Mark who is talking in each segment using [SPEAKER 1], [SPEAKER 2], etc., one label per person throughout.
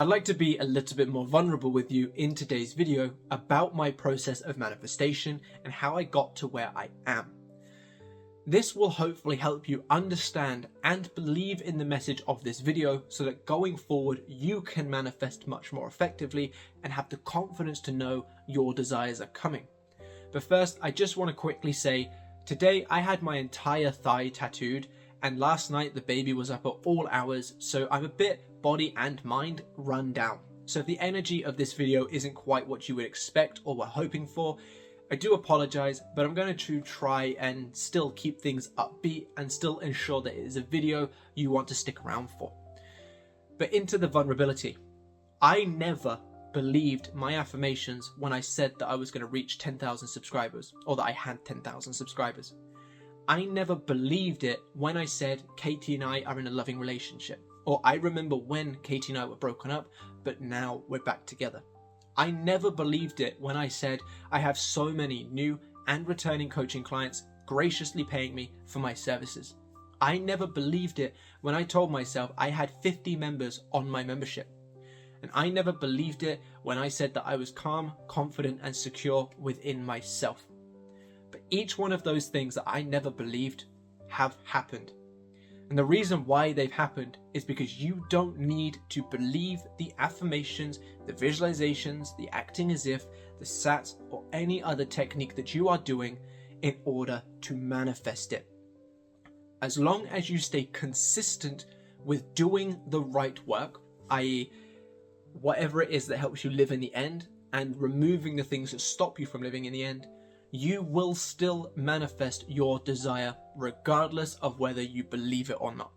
[SPEAKER 1] I'd like to be a little bit more vulnerable with you in today's video about my process of manifestation and how I got to where I am. This will hopefully help you understand and believe in the message of this video so that going forward you can manifest much more effectively and have the confidence to know your desires are coming. But first, I just want to quickly say, today I had my entire thigh tattooed, and last night the baby was up at all hours, so I'm a bit body and mind run down. So if the energy of this video isn't quite what you would expect or were hoping for, I do apologize, but I'm going to try and still keep things upbeat and still ensure that it is a video you want to stick around for. But into the vulnerability. I never believed my affirmations when I said that I was going to reach 10,000 subscribers, or that I had 10,000 subscribers. I never believed it when I said Katie and I are in a loving relationship, or I remember when Katie and I were broken up, but now we're back together. I never believed it when I said I have so many new and returning coaching clients graciously paying me for my services. I never believed it when I told myself I had 50 members on my membership. And I never believed it when I said that I was calm, confident, and secure within myself. But each one of those things that I never believed have happened. And the reason why they've happened is because you don't need to believe the affirmations, the visualizations, the acting as if, the sats, or any other technique that you are doing in order to manifest it. As long as you stay consistent with doing the right work, i.e., whatever it is that helps you live in the end, and removing the things that stop you from living in the end, you will still manifest your desire regardless of whether you believe it or not.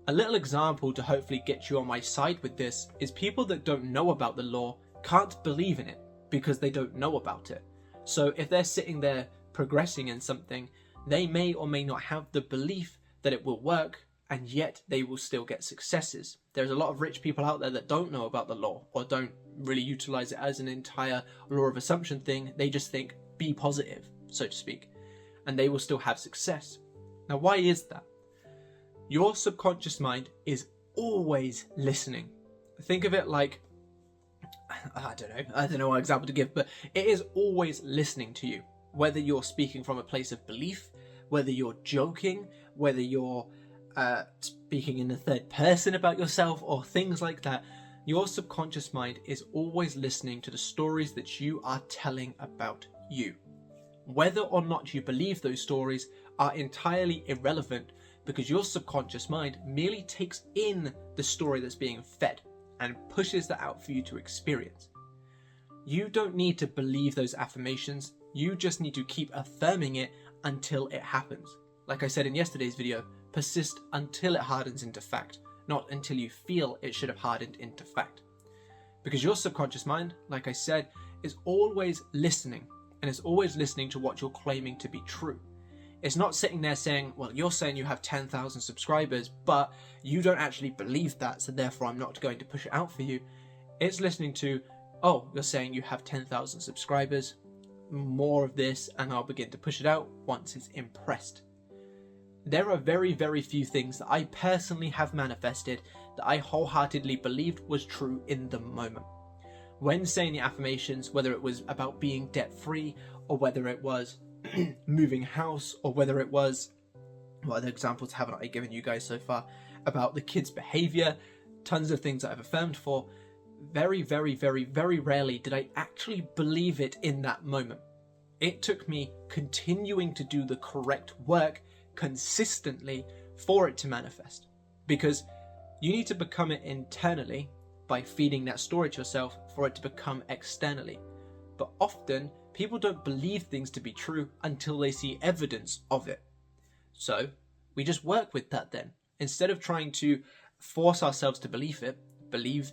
[SPEAKER 1] A little example to hopefully get you on my side with this is people that don't know about the law can't believe in it because they don't know about it. So if they're sitting there progressing in something, they may or may not have the belief that it will work, and yet they will still get successes. There's a lot of rich people out there that don't know about the law or don't really utilize it as an entire law of assumption thing. They just think, be positive, so to speak, and they will still have success. Now, why is that? Your subconscious mind is always listening. Think of it like, I don't know what example to give, but it is always listening to you. Whether you're speaking from a place of belief, whether you're joking, whether you're speaking in the third person about yourself or things like that, your subconscious mind is always listening to the stories that you are telling about you. Whether or not you believe those stories are entirely irrelevant, because your subconscious mind merely takes in the story that's being fed and pushes that out for you to experience. You don't need to believe those affirmations, you just need to keep affirming it until it happens. Like I said in yesterday's video, persist until it hardens into fact, not until you feel it should have hardened into fact. Because your subconscious mind, like I said, is always listening, and is always listening to what you're claiming to be true. It's not sitting there saying, well, you're saying you have 10,000 subscribers, but you don't actually believe that, so therefore I'm not going to push it out for you. It's listening to, oh, you're saying you have 10,000 subscribers, more of this, and I'll begin to push it out once it's impressed. There are very, very few things that I personally have manifested that I wholeheartedly believed was true in the moment. When saying the affirmations, whether it was about being debt-free, or whether it was moving house, or whether it was, what other examples haven't I given you guys so far, about the kids' behavior, tons of things that I've affirmed for, very, very, very, very rarely did I actually believe it in that moment. It took me continuing to do the correct work consistently for it to manifest, because you need to become it internally by feeding that story to yourself for it to become externally. But often people don't believe things to be true until they see evidence of it. So we just work with that then. Instead of trying to force ourselves to believe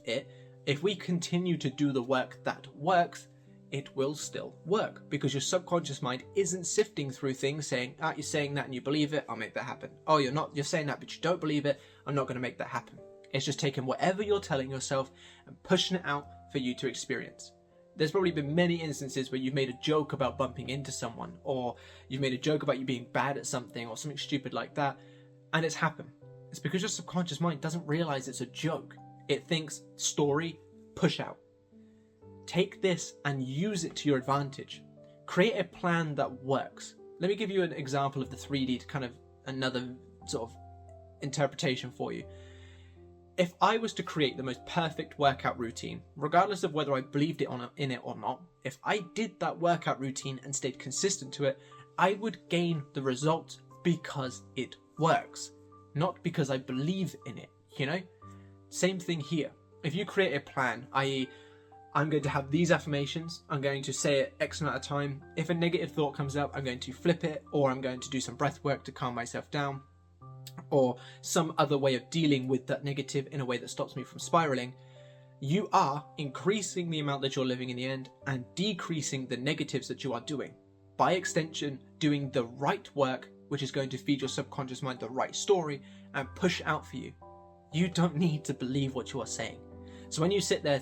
[SPEAKER 1] it, if we continue to do the work that works, it will still work, because your subconscious mind isn't sifting through things saying, you're saying that and you believe it, I'll make that happen. Oh, you're saying that but you don't believe it, I'm not going to make that happen. It's just taking whatever you're telling yourself and pushing it out for you to experience. There's probably been many instances where you've made a joke about bumping into someone, or you've made a joke about you being bad at something, or something stupid like that, and it's happened. It's because your subconscious mind doesn't realize it's a joke. It thinks story, push out. Take this and use it to your advantage. Create a plan that works. Let me give you an example of the 3D to kind of another sort of interpretation for you. If I was to create the most perfect workout routine, regardless of whether I believed in it or not, if I did that workout routine and stayed consistent to it, I would gain the results because it works, not because I believe in it, you know? Same thing here. If you create a plan, i.e., I'm going to have these affirmations, I'm going to say it X amount of time. If a negative thought comes up, I'm going to flip it, or I'm going to do some breath work to calm myself down, or some other way of dealing with that negative in a way that stops me from spiraling. You are increasing the amount that you're living in the end and decreasing the negatives that you are doing. By extension, doing the right work, which is going to feed your subconscious mind the right story and push out for you. You don't need to believe what you are saying. So when you sit there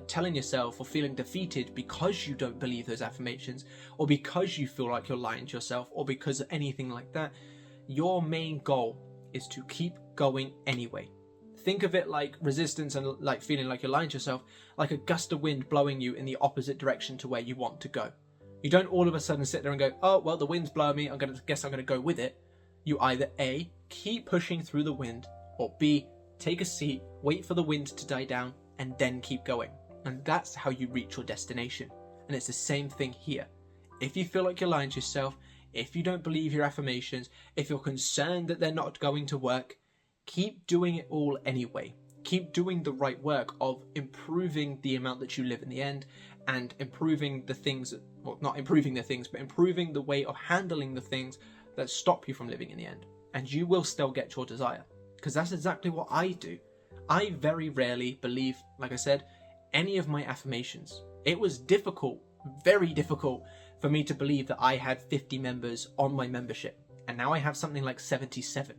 [SPEAKER 1] telling yourself or feeling defeated because you don't believe those affirmations, or because you feel like you're lying to yourself, or because of anything like that, your main goal is to keep going anyway. Think of it like resistance and like feeling like you're lying to yourself, like a gust of wind blowing you in the opposite direction to where you want to go. You don't all of a sudden sit there and go, oh, well, the wind's blowing me, guess I'm going to go with it. You either A, keep pushing through the wind, or B, take a seat, wait for the wind to die down, and then keep going. And that's how you reach your destination. And it's the same thing here. If you feel like you're lying to yourself, if you don't believe your affirmations, if you're concerned that they're not going to work, keep doing it all anyway. Keep doing the right work of improving the amount that you live in the end, and improving the things, well, not improving the things, but improving the way of handling the things that stop you from living in the end. And you will still get your desire. Because that's exactly what I do. I very rarely believe, like I said, any of my affirmations. It was difficult, very difficult, for me to believe that I had 50 members on my membership. And now I have something like 77.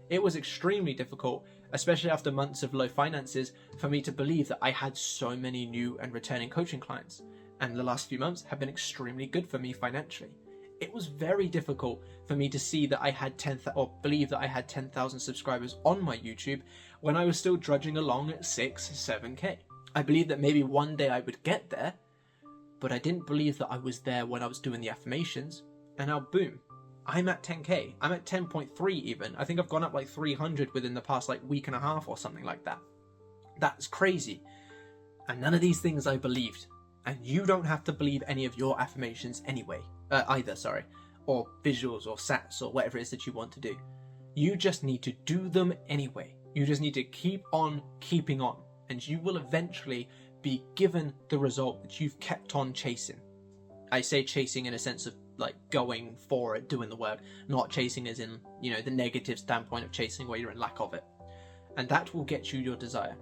[SPEAKER 1] It was extremely difficult, especially after months of low finances, for me to believe that I had so many new and returning coaching clients. And the last few months have been extremely good for me financially. It was very difficult for me to see that I had believe that I had 10,000 subscribers on my YouTube when I was still drudging along at 7K. I believed that maybe one day I would get there, but I didn't believe that I was there when I was doing the affirmations. And now boom, I'm at 10K. I'm at 10.3 even. I think I've gone up like 300 within the past like week and a half or something like that. That's crazy. And none of these things I believed. And you don't have to believe any of your affirmations either, or visuals or sats or whatever it is that you want to do. You just need to do them anyway. You just need to keep on keeping on, and you will eventually be given the result that you've kept on chasing. I say chasing in a sense of like going for it, doing the work, not chasing as in, the negative standpoint of chasing where you're in lack of it. And that will get you your desire.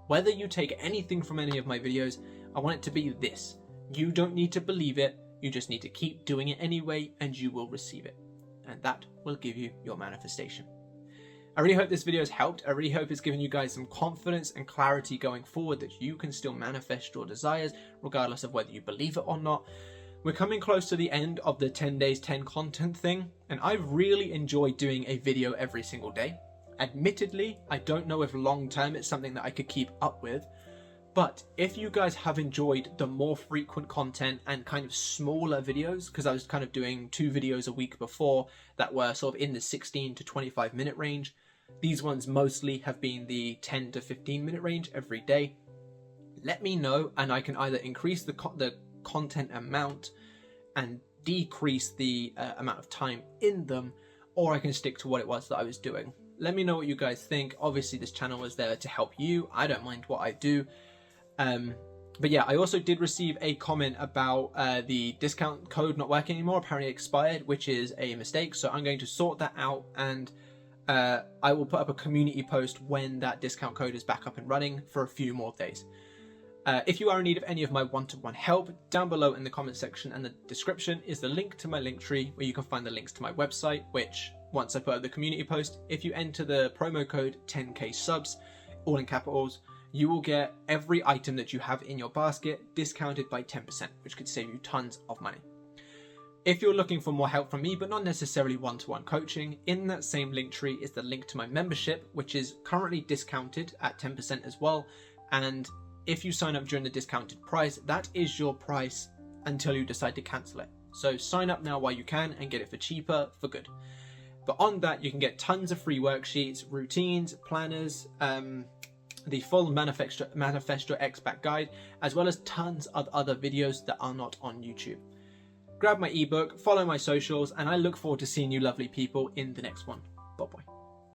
[SPEAKER 1] Whether you take anything from any of my videos, I want it to be this. You don't need to believe it, you just need to keep doing it anyway, and you will receive it. And that will give you your manifestation. I really hope this video has helped. I really hope it's given you guys some confidence and clarity going forward that you can still manifest your desires, regardless of whether you believe it or not. We're coming close to the end of the 10 days, 10 content thing, and I really enjoy doing a video every single day. Admittedly, I don't know if long term it's something that I could keep up with, but if you guys have enjoyed the more frequent content and kind of smaller videos, because I was kind of doing 2 videos a week before that were sort of in the 16 to 25 minute range, these ones mostly have been the 10 to 15 minute range every day. Let me know, and I can either increase the content amount and decrease the amount of time in them, or I can stick to what it was that I was doing. Let me know what you guys think. Obviously this channel is there to help you. I don't mind what I do. But yeah, I also did receive a comment about the discount code not working anymore, apparently expired, which is a mistake. So I'm going to sort that out, and I will put up a community post when that discount code is back up and running for a few more days. If you are in need of any of my one-to-one help, down below in the comment section and the description is the link to my Linktree, where you can find the links to my website, which once I put up the community post, if you enter the promo code 10K subs, all in capitals, you will get every item that you have in your basket discounted by 10%, which could save you tons of money. If you're looking for more help from me, but not necessarily one-to-one coaching, in that same link tree is the link to my membership, which is currently discounted at 10% as well. And if you sign up during the discounted price, that is your price until you decide to cancel it. So sign up now while you can and get it for cheaper for good. But on that, you can get tons of free worksheets, routines, planners, the full Manifesto Expat guide, as well as tons of other videos that are not on YouTube. Grab my ebook, follow my socials, and I look forward to seeing you lovely people in the next one. Bye bye.